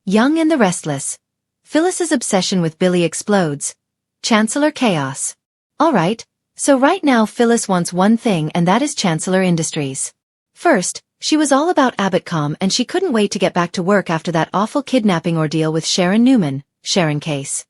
Young and the Restless. Phyllis's obsession with Billy explodes. Chancellor chaos. Alright, so right now Phyllis wants one thing, and that is Chancellor Industries. First, she was all about Abbotcom and she couldn't wait to get back to work after that awful kidnapping ordeal with Sharon Newman, Sharon case.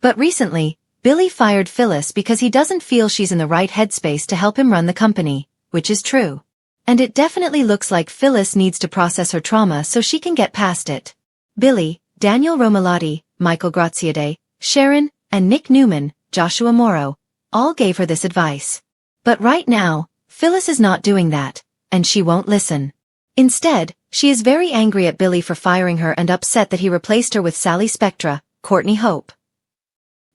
But recently, Billy fired Phyllis because he doesn't feel she's in the right headspace to help him run the company, which is true. And it definitely looks like Phyllis needs to process her trauma so she can get past it. Billy, Daniel Romalotti, Michael Graziade, Sharon, and Nick Newman, Joshua Morrow, all gave her this advice. But right now, Phyllis is not doing that, and she won't listen. Instead, she is very angry at Billy for firing her and upset that he replaced her with Sally Spectra, Courtney Hope.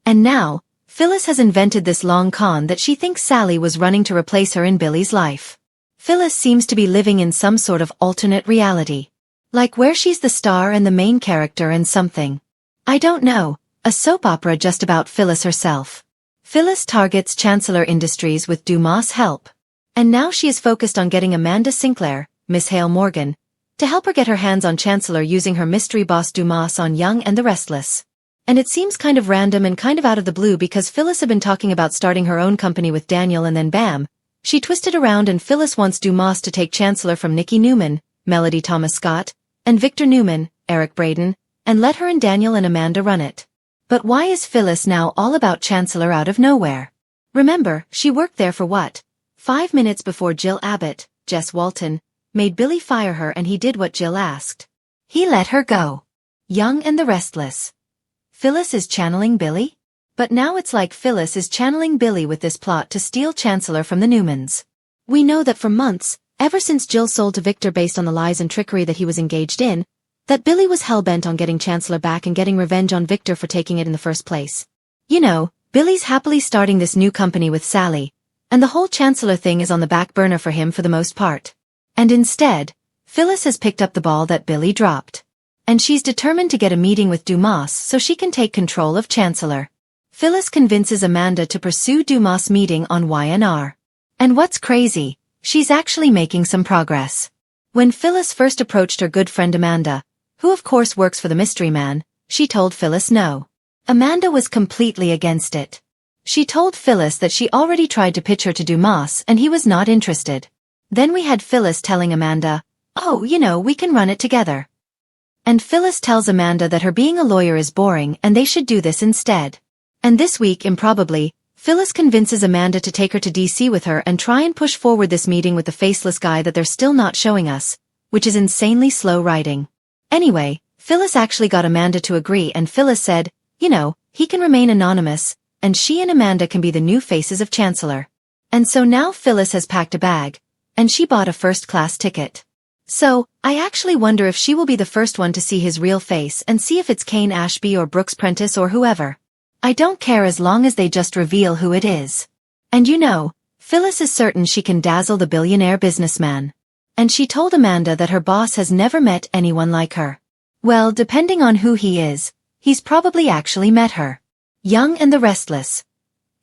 And now, Phyllis has invented this long con that she thinks Sally was running to replace her in Billy's life. Phyllis seems to be living in some sort of alternate reality. Like where she's the star and the main character and something. I don't know, a soap opera just about Phyllis herself. Phyllis targets Chancellor Industries with Dumas' help. And now she is focused on getting Amanda Sinclair, Miss Hale Morgan, to help her get her hands on Chancellor using her mystery boss Dumas on Young and the Restless. And it seems kind of random and kind of out of the blue because Phyllis had been talking about starting her own company with Daniel and then bam, she twisted around and Phyllis wants Dumas to take Chancellor from Nikki Newman, Melody Thomas Scott, and Victor Newman, Eric Braden, and let her and Daniel and Amanda run it. But why is Phyllis now all about Chancellor out of nowhere? Remember, she worked there for what? 5 minutes before Jill Abbott, Jess Walton, made Billy fire her and he did what Jill asked. He let her go. Young and the Restless. Phyllis is channeling Billy? But now it's like Phyllis is channeling Billy with this plot to steal Chancellor from the Newmans. We know that for months, ever since Jill sold to Victor based on the lies and trickery that he was engaged in, that Billy was hell-bent on getting Chancellor back and getting revenge on Victor for taking it in the first place. You know, Billy's happily starting this new company with Sally, and the whole Chancellor thing is on the back burner for him for the most part. And instead, Phyllis has picked up the ball that Billy dropped. And she's determined to get a meeting with Dumas so she can take control of Chancellor. Phyllis convinces Amanda to pursue Dumas' meeting on YNR. And what's crazy, she's actually making some progress. When Phyllis first approached her good friend Amanda, who of course works for the mystery man, she told Phyllis no. Amanda was completely against it. She told Phyllis that she already tried to pitch her to Dumas and he was not interested. Then we had Phyllis telling Amanda, oh, you know, we can run it together. And Phyllis tells Amanda that her being a lawyer is boring and they should do this instead. And this week, improbably, Phyllis convinces Amanda to take her to DC with her and try and push forward this meeting with the faceless guy that they're still not showing us, which is insanely slow writing. Anyway, Phyllis actually got Amanda to agree and Phyllis said, you know, he can remain anonymous, and she and Amanda can be the new faces of Chancellor. And so now Phyllis has packed a bag, and she bought a first-class ticket. So, I actually wonder if she will be the first one to see his real face and see if it's Kane Ashby or Brooks Prentice or whoever. I don't care as long as they just reveal who it is. And you know, Phyllis is certain she can dazzle the billionaire businessman. And she told Amanda that her boss has never met anyone like her. Well, depending on who he is, he's probably actually met her. Young and the Restless.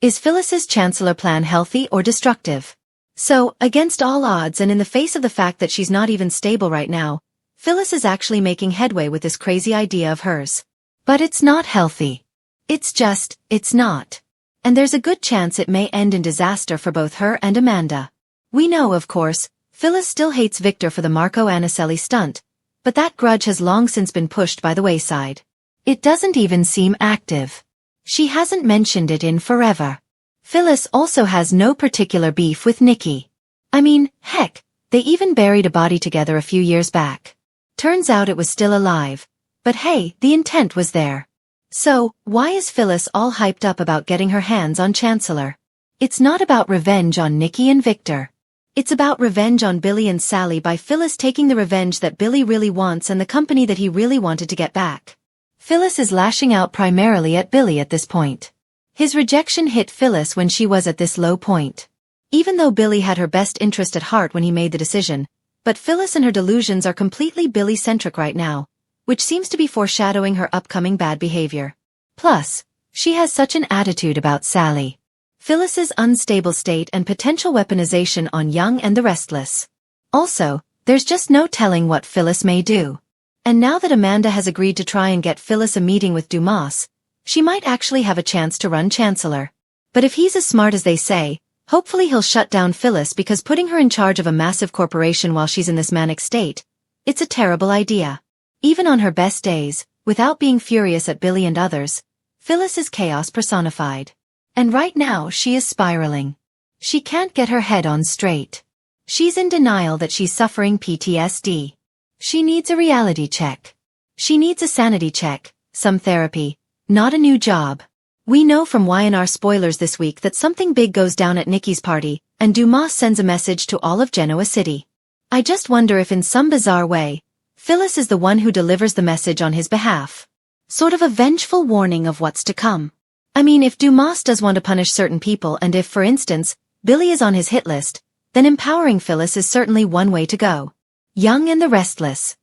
Is Phyllis's Chancellor plan healthy or destructive? So, against all odds and in the face of the fact that she's not even stable right now, Phyllis is actually making headway with this crazy idea of hers. But it's not healthy. It's not. And there's a good chance it may end in disaster for both her and Amanda. We know, of course, Phyllis still hates Victor for the Marco Anicelli stunt, but that grudge has long since been pushed by the wayside. It doesn't even seem active. She hasn't mentioned it in forever. Phyllis also has no particular beef with Nikki. I mean, heck, they even buried a body together a few years back. Turns out it was still alive. But hey, the intent was there. So, why is Phyllis all hyped up about getting her hands on Chancellor? It's not about revenge on Nikki and Victor. It's about revenge on Billy and Sally by Phyllis taking the revenge that Billy really wants and the company that he really wanted to get back. Phyllis is lashing out primarily at Billy at this point. His rejection hit Phyllis when she was at this low point. Even though Billy had her best interest at heart when he made the decision, but Phyllis and her delusions are completely Billy-centric right now, which seems to be foreshadowing her upcoming bad behavior. Plus, she has such an attitude about Sally. Phyllis's unstable state and potential weaponization on Young and the Restless. Also, there's just no telling what Phyllis may do. And now that Amanda has agreed to try and get Phyllis a meeting with Dumas, she might actually have a chance to run Chancellor. But if he's as smart as they say, hopefully he'll shut down Phyllis, because putting her in charge of a massive corporation while she's in this manic state, it's a terrible idea. Even on her best days, without being furious at Billy and others, Phyllis is chaos personified. And right now she is spiraling. She can't get her head on straight. She's in denial that she's suffering PTSD. She needs a reality check. She needs a sanity check, some therapy, not a new job. We know from Y&R spoilers this week that something big goes down at Nikki's party, and Dumas sends a message to all of Genoa City. I just wonder if in some bizarre way, Phyllis is the one who delivers the message on his behalf. Sort of a vengeful warning of what's to come. I mean, if Dumas does want to punish certain people, and if, for instance, Billy is on his hit list, then empowering Phyllis is certainly one way to go. Young and the Restless.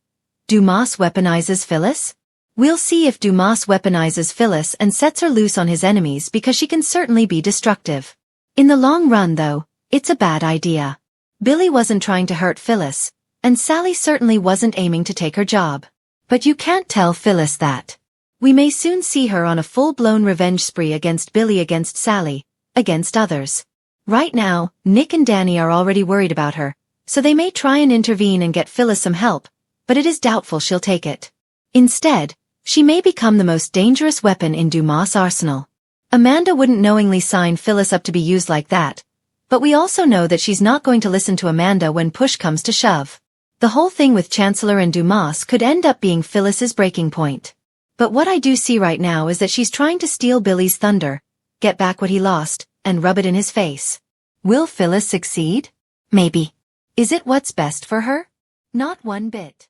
Dumas weaponizes Phyllis? We'll see if Dumas weaponizes Phyllis and sets her loose on his enemies, because she can certainly be destructive. In the long run though, it's a bad idea. Billy wasn't trying to hurt Phyllis, and Sally certainly wasn't aiming to take her job. But you can't tell Phyllis that. We may soon see her on a full-blown revenge spree against Billy, against Sally, against others. Right now, Nick and Danny are already worried about her, so they may try and intervene and get Phyllis some help, but it is doubtful she'll take it. Instead, she may become the most dangerous weapon in Dumas' arsenal. Amanda wouldn't knowingly sign Phyllis up to be used like that, but we also know that she's not going to listen to Amanda when push comes to shove. The whole thing with Chancellor and Dumas could end up being Phyllis's breaking point. But what I do see right now is that she's trying to steal Billy's thunder, get back what he lost, and rub it in his face. Will Phyllis succeed? Maybe. Is it what's best for her? Not one bit.